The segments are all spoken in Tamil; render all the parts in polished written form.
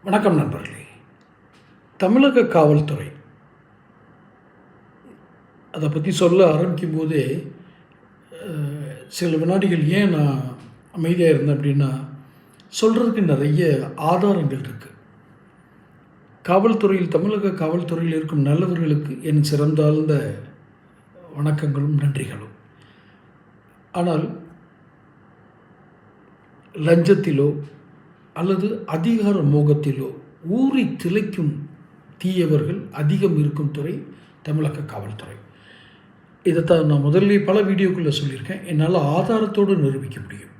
வணக்கம் நண்பர்களே. தமிழக காவல்துறை அதை பற்றி சொல்ல ஆரம்பிக்கும் போதே சில வினாடிகள் ஏன் நான் அமைதியாக இருந்தேன் அப்படின்னா, சொல்கிறதுக்கு நிறைய ஆதாரங்கள் இருக்குது. காவல்துறையில் தமிழக காவல்துறையில் இருக்கும் நல்லவர்களுக்கு என் சிறந்தாழ்ந்த வணக்கங்களும் நன்றிகளும். ஆனால் லஞ்சத்திலோ அல்லது அதிகார மோகத்திலோ ஊறி திளைக்கும் தீயவர்கள் அதிகம் இருக்கும் துறை தமிழக காவல்துறை. இதைத்தான் நான் முதல்ல பல வீடியோக்குள்ளே சொல்லியிருக்கேன். என்னால் ஆதாரத்தோடு நிரூபிக்க முடியும்.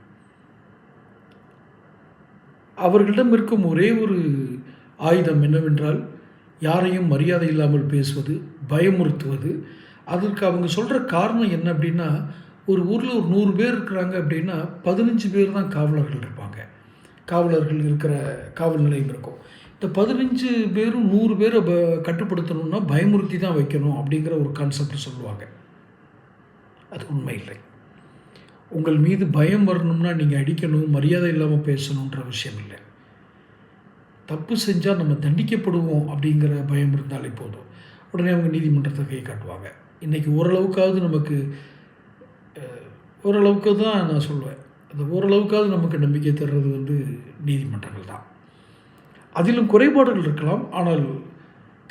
அவர்களிடம் இருக்கும் ஒரே ஒரு ஆயுதம் என்னவென்றால், யாரையும் மரியாதை இல்லாமல் பேசுவது, பயமுறுத்துவது. அதற்கு அவங்க சொல்கிற காரணம் என்ன அப்படின்னா, ஒரு ஊரில் ஒரு 100 பேர் இருக்கிறாங்க அப்படின்னா 15 பேர் தான் காவலர்கள் இருப்பாங்க. காவலர்கள் இருக்கிற காவல் நிலையம் இருக்கும். இந்த 15 பேரும் 100 பேரை கட்டுப்படுத்தணும்னா பயமுறுத்தி தான் வைக்கணும் அப்படிங்கிற ஒரு கான்செப்ட் சொல்லுவாங்க. அது உண்மை இல்லை. உங்கள் மீது பயம் வரணும்னா நீங்கள் அடிக்கணும், மரியாதை இல்லாமல் பேசணுன்ற விஷயம் இல்லை. தப்பு செஞ்சால் நம்ம தண்டிக்கப்படுவோம் அப்படிங்கிற பயம் இருந்தாலே போதும். உடனே அவங்க நீதிமன்றத்தை கை காட்டுவாங்க. இன்றைக்கி ஓரளவுக்காவது நமக்கு ஓரளவுக்கு தான் நான் சொல்லுவேன், அந்த ஓரளவுக்காவது நமக்கு நம்பிக்கை தர்றது நீதிமன்றங்கள் தான். அதிலும் குறைபாடுகள் இருக்கலாம். ஆனால்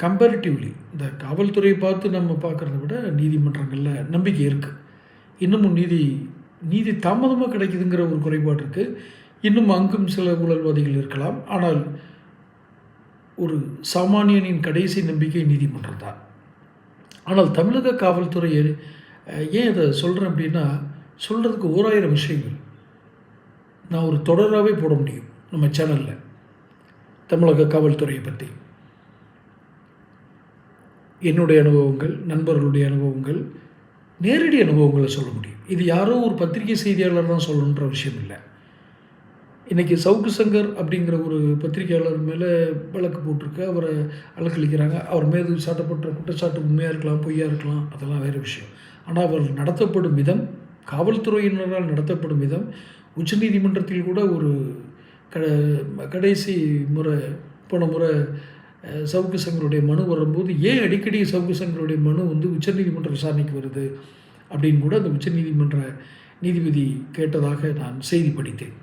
கம்பேரிட்டிவ்லி இந்த காவல்துறையை பார்த்து நம்ம பார்க்குறத விட நீதிமன்றங்களில் நம்பிக்கை இருக்குது. இன்னமும் நீதி தாமதமாக கிடைக்குதுங்கிற ஒரு குறைபாடு இருக்குது. இன்னும் அங்கும் சில ஊழல்வாதிகள் இருக்கலாம். ஆனால் ஒரு சாமானியனின் கடைசி நம்பிக்கை நீதிமன்றம் தான். ஆனால் தமிழக காவல்துறை ஏன் இதை சொல்கிறேன் அப்படின்னா, சொல்கிறதுக்கு 1000 விஷயங்கள் நான் ஒரு தொடராகவே போட முடியும் நம்ம சேனலில். தமிழக காவல்துறையை பற்றி என்னுடைய அனுபவங்கள், நண்பர்களுடைய அனுபவங்கள், நேரடி அனுபவங்களை சொல்ல முடியும். இது யாரோ ஒரு பத்திரிகை செய்தியாளர் தான் சொல்லணுன்ற விஷயம் இல்லை. இன்றைக்கி சவுக்கு சங்கர் அப்படிங்கிற ஒரு பத்திரிகையாளர் மேலே வழக்கு போட்டிருக்கு. அவரை அலக்களிக்கிறாங்க. அவர் மீது சாட்டப்பட்ட குற்றச்சாட்டு உண்மையாக இருக்கலாம், பொய்யாக இருக்கலாம், அதெல்லாம் வேறு விஷயம். ஆனால் அவர் நடத்தப்படும் விதம், காவல்துறையினரால் நடத்தப்படும் விதம், உச்சநீதிமன்றத்தில் கூட ஒரு கடைசி முறை போன முறை சவுக்கு சங்கருடைய மனு வரும்போது, ஏன் அடிக்கடி சவுக்கு சங்கருடைய மனு உச்சநீதிமன்ற விசாரணைக்கு வருது அப்படின்னு கூட அந்த உச்சநீதிமன்ற நீதிபதி கேட்டதாக நான் செய்தி படித்தேன்.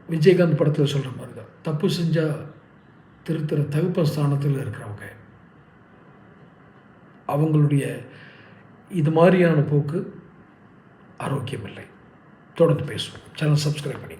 விஜயகாந்த் படத்தில் சொல்கிற மாதிரி தான், தப்பு செஞ்சால் திருத்துற தகுப்ப ஸ்தானத்தில் இருக்கிறவங்க அவங்களுடைய இது மாதிரியான போக்கு ஆரோக்கியம் இல்லை. தொடர்ந்து பேசுவோம். சேனல் சப்ஸ்கிரைப் பண்ணி